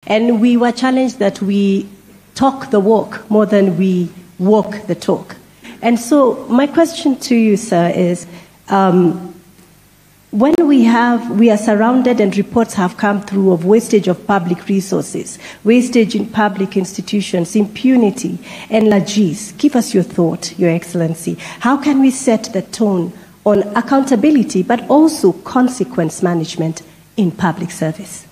And we were challenged that we talk the walk more than we walk the talk. And so my question to you, sir, is when we are surrounded and reports have come through of wastage of public resources, wastage in public institutions, impunity, and largesse, give us your thought, Your Excellency. How can we set the tone on accountability, but also consequence management in public service?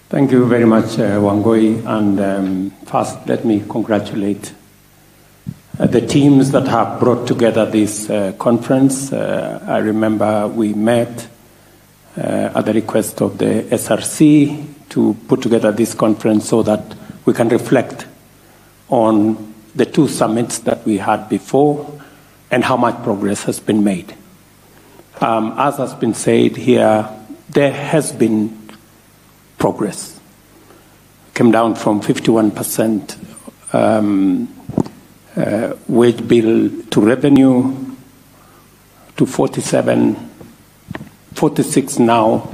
Thank you very much, Wangoi. And first, let me congratulate the teams that have brought together this conference. I remember we met at the request of the SRC to put together this conference so that we can reflect on the two summits that we had before and how much progress has been made. As has been said here, there has been progress. Came down from 51% wage bill to revenue to 46 now,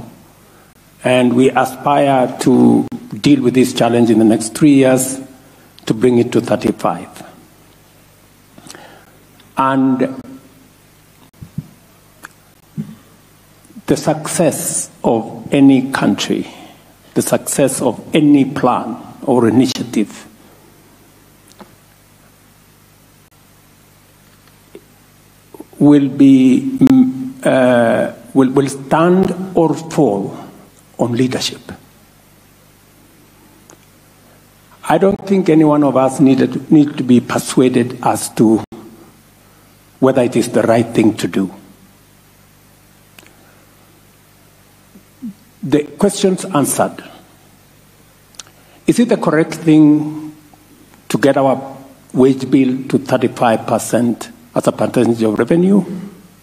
and we aspire to deal with this challenge in the next 3 years to bring it to 35. And the success of any country, the success of any plan or initiative will stand or fall on leadership. I don't think any one of us need to be persuaded as to whether it is the right thing to do. The questions answered. Is it the correct thing to get our wage bill to 35% as a percentage of revenue?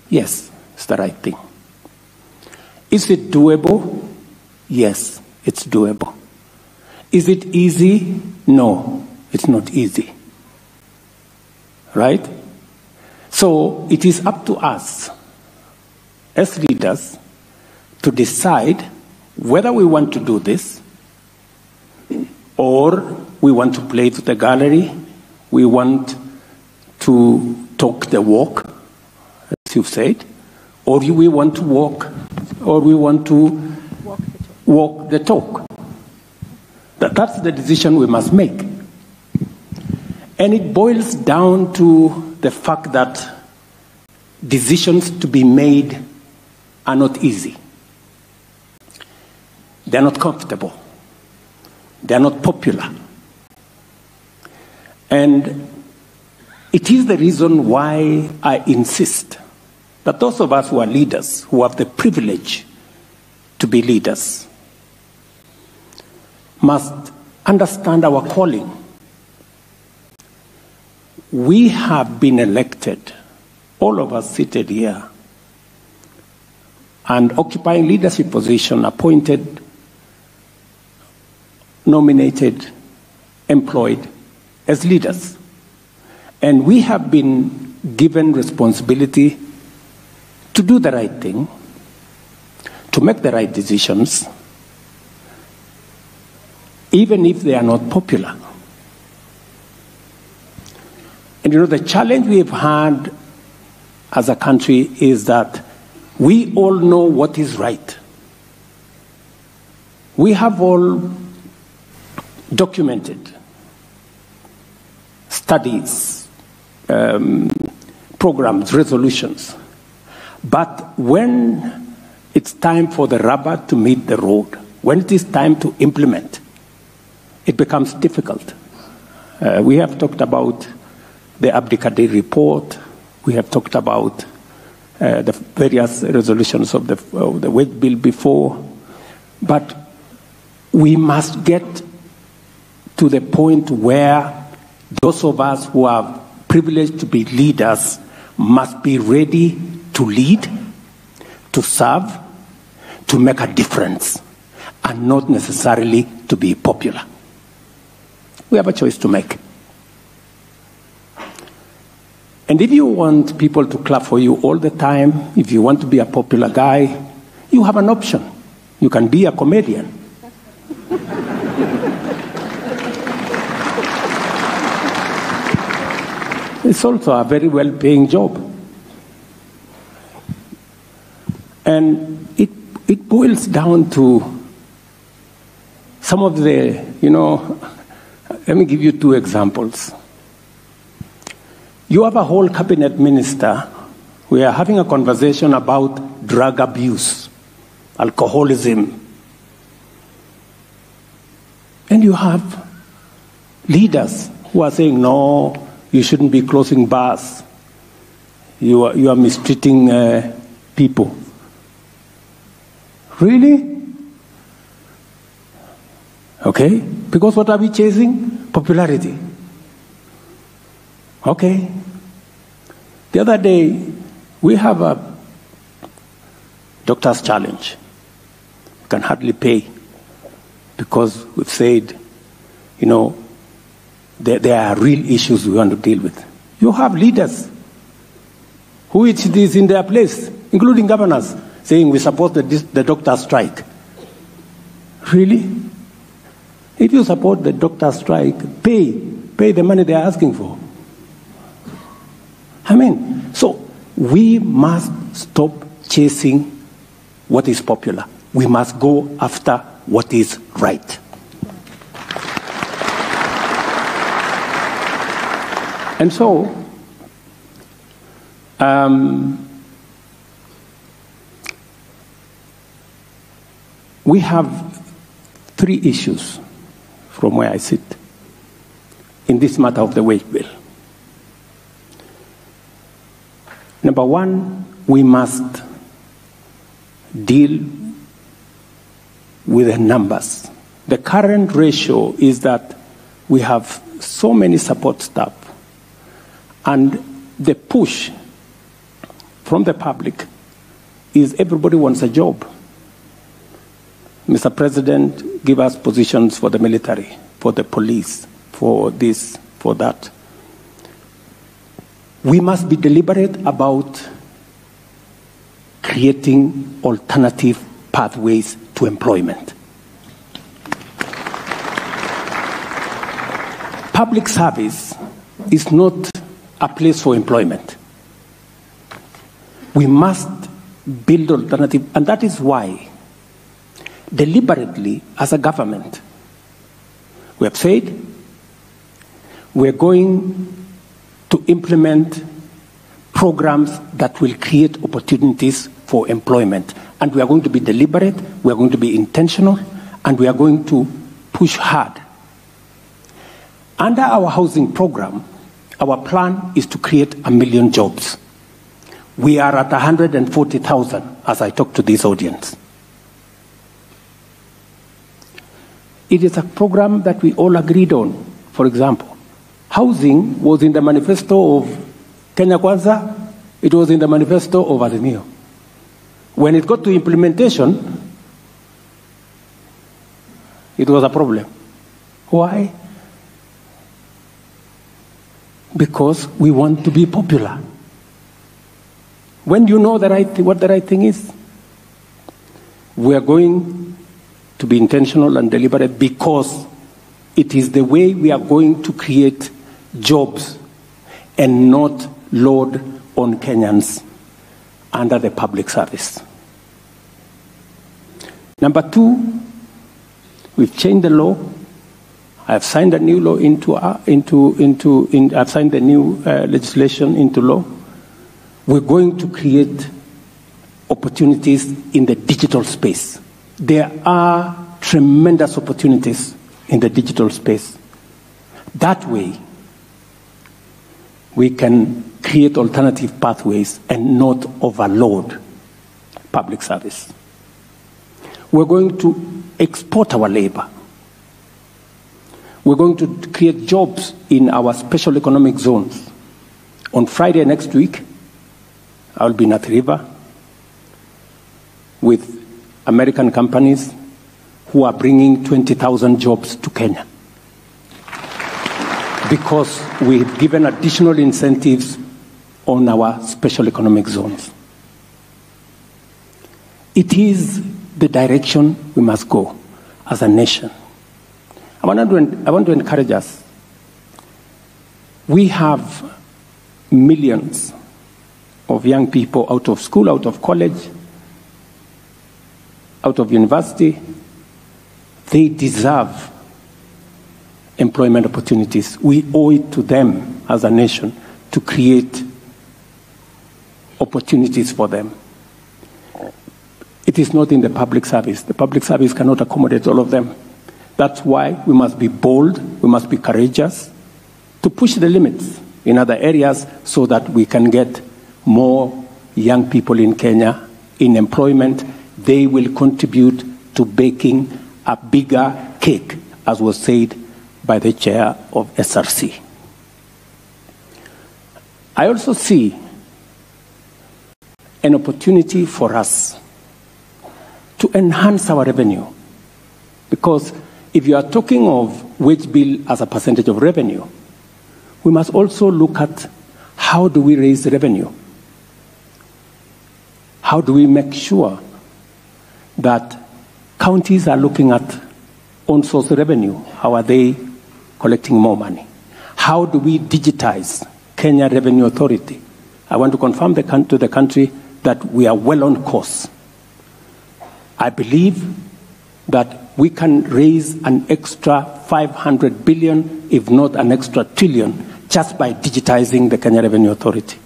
Yes, it's the right thing. Is it doable? Yes, it's doable. Is it easy? No, it's not easy. Right? So it is up to us as leaders to decide whether we want to do this or we want to play to the gallery, we want to talk the walk, as you've said, or we want to walk, or we want to walk the talk. That's the decision we must make. And it boils down to the fact that decisions to be made are not easy. They're not comfortable. They're not popular. And it is the reason why I insist that those of us who are leaders, who have the privilege to be leaders, must understand our calling. We have been elected, all of us seated here, and occupying leadership position, appointed, nominated, employed as leaders. And we have been given responsibility to do the right thing, to make the right decisions, even if they are not popular. And the challenge we've had as a country is that we all know what is right. We have all documented studies, programs, resolutions. But when it's time for the rubber to meet the road, when it is time to implement, it becomes difficult. We have talked about the Abdikadir report. We have talked about the various resolutions of the wage bill before. But we must get to the point where those of us who are privileged to be leaders must be ready to lead, to serve, to make a difference, and not necessarily to be popular. We have a choice to make. And if you want people to clap for you all the time, if you want to be a popular guy, you have an option. You can be a comedian. It's also a very well-paying job. And it boils down to some of the, let me give you two examples. You have a whole cabinet minister. We are having a conversation about drug abuse, alcoholism. And you have leaders who are saying, no, you shouldn't be closing bars. You are mistreating people. Really? Okay. Because what are we chasing? Popularity. Okay. The other day, we have a doctor's challenge. We can hardly pay because we've said, there are real issues we want to deal with. You have leaders who it is in their place, including governors, saying we support the doctor's strike. Really? If you support the doctor's strike, pay the money they are asking for. So we must stop chasing what is popular. We must go after what is right. And so, we have three issues from where I sit in this matter of the wage bill. Number one, we must deal with the numbers. The current ratio is that we have so many support staff, and the push from the public is everybody wants a job. Mr. President, give us positions for the military, for the police, for this, for that. We must be deliberate about creating alternative pathways to employment. Public service is not a place for employment. We must build alternative, and that is why, deliberately, as a government, we have said we're going to implement programs that will create opportunities for employment. And we are going to be deliberate, we are going to be intentional, and we are going to push hard. Under our housing program, our plan is to create 1 million jobs. We are at 140,000 as I talk to this audience. It is a program that we all agreed on. For example, housing was in the manifesto of Kenya Kwanza, it was in the manifesto of Azimio. When it got to implementation, it was a problem. Why? Because we want to be popular. When you know what the right thing is, we are going to be intentional and deliberate because it is the way we are going to create jobs and not load on Kenyans under the public service. Number two, we've changed the law. I've signed a new law I've signed the new legislation into law. We're going to create opportunities in the digital space. There are tremendous opportunities in the digital space. That way, we can create alternative pathways and not overload public service. We're going to export our labor. We're going to create jobs in our special economic zones. On Friday next week, I'll be in Athi River with American companies who are bringing 20,000 jobs to Kenya because we've given additional incentives on our special economic zones. It is the direction we must go as a nation. I want to encourage us. We have millions of young people out of school, out of college, out of university. They deserve employment opportunities. We owe it to them as a nation to create opportunities for them. It is not in the public service. The public service cannot accommodate all of them. That's why we must be bold, we must be courageous to push the limits in other areas so that we can get more young people in Kenya in employment. They will contribute to baking a bigger cake, as was said by the chair of SRC. I also see an opportunity for us to enhance our revenue, because if you are talking of wage bill as a percentage of revenue, we must also look at how do we raise revenue? How do we make sure that counties are looking at own source revenue? How are they collecting more money? How do we digitize Kenya Revenue Authority? I want to confirm to the country that we are well on course. I believe that we can raise an extra 500 billion, if not an extra trillion, just by digitizing the Kenya Revenue Authority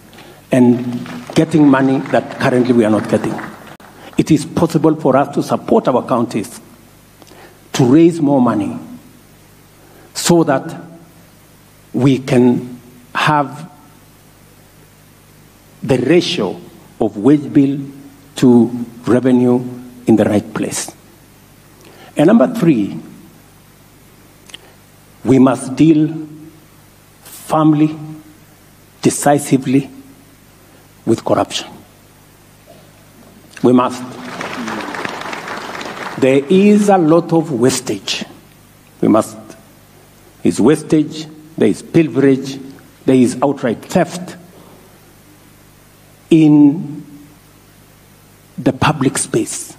and getting money that currently we are not getting. It is possible for us to support our counties to raise more money so that we can have the ratio of wage bill to revenue in the right place. And number three, we must deal firmly, decisively with corruption. We must. There is a lot of wastage. We must. There is wastage, there is pilferage, there is outright theft in the public space,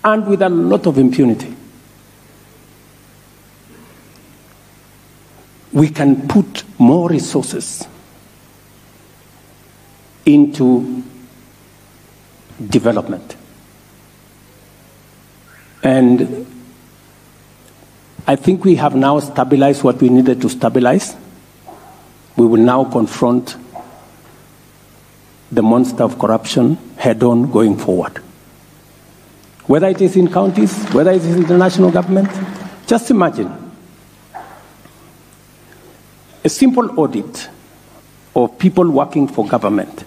and with a lot of impunity. We can put more resources into development. And I think we have now stabilized what we needed to stabilize. We will now confront the monster of corruption head-on going forward. Whether it is in counties, whether it is in the national government, just imagine a simple audit of people working for government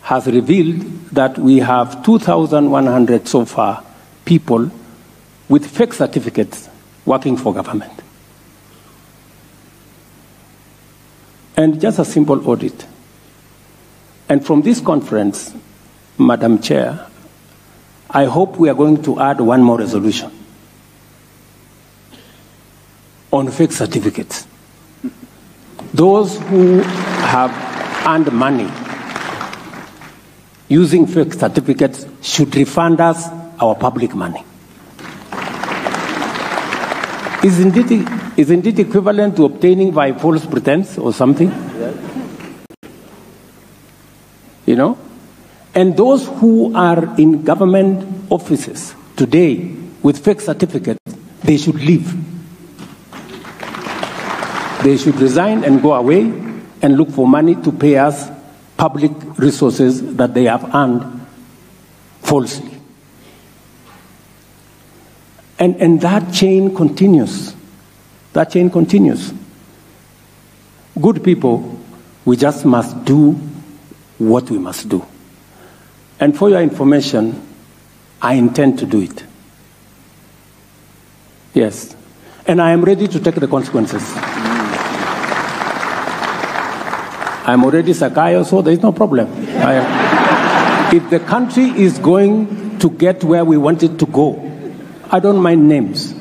has revealed that we have 2,100 so far people with fake certificates working for government. And just a simple audit. And from this conference, Madam Chair, I hope we are going to add one more resolution on fake certificates. Those who have earned money using fake certificates should refund us our public money. Isn't it equivalent to obtaining by false pretense or something? You know? And those who are in government offices today with fake certificates, they should leave. They should resign and go away and look for money to pay us public resources that they have earned falsely. And that chain continues. That chain continues. Good people, we just must do what we must do. And for your information, I intend to do it. Yes. And I am ready to take the consequences. I'm already Sakayo, so there is no problem. If the country is going to get where we want it to go, I don't mind names.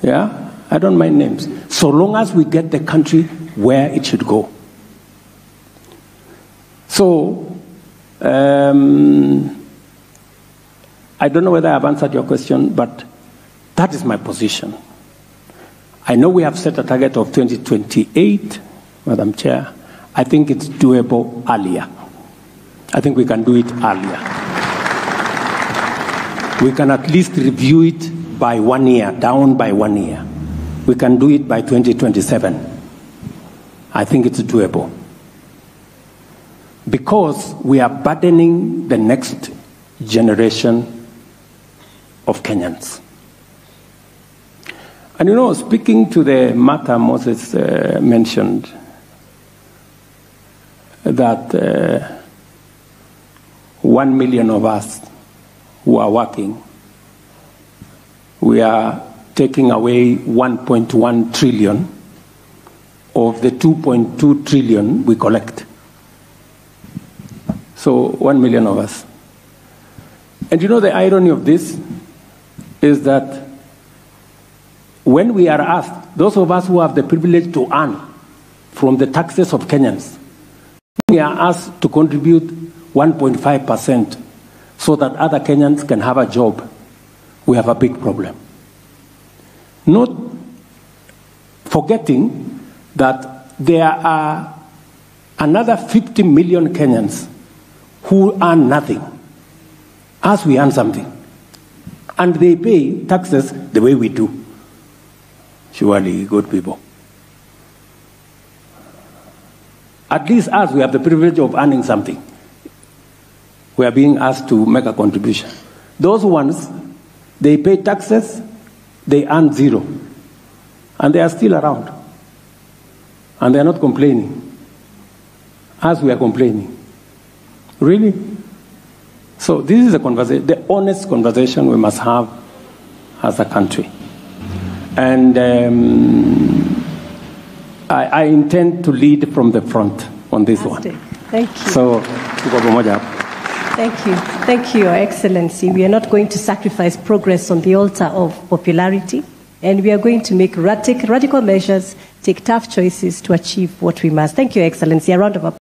Yeah? I don't mind names. So long as we get the country where it should go. So, I don't know whether I've answered your question, but that is my position. I know we have set a target of 2028, Madam Chair. I think it's doable earlier. I think we can do it earlier. We can at least review it by 1 year, down by 1 year. We can do it by 2027. I think it's doable. Because we are burdening the next generation of Kenyans. And you know, speaking to the matter Moses mentioned, that 1 million of us who are working, we are taking away 1.1 trillion of the 2.2 trillion we collect. So 1 million of us. And you know the irony of this is that when we are asked, those of us who have the privilege to earn from the taxes of Kenyans, we are asked to contribute 1.5% so that other Kenyans can have a job, we have a big problem. Not forgetting that there are another 50 million Kenyans who earn nothing, as we earn something. And they pay taxes the way we do. Surely, good people. At least us, we have the privilege of earning something. We are being asked to make a contribution. Those ones, they pay taxes, they earn zero. And they are still around. And they are not complaining. As we are complaining. Really? So this is a conversation, the honest conversation we must have as a country. And I intend to lead from the front on this one. Thank you. So, Thank you, Your Excellency. We are not going to sacrifice progress on the altar of popularity, and we are going to make radical measures, take tough choices to achieve what we must. Thank you, Your Excellency. A round of applause.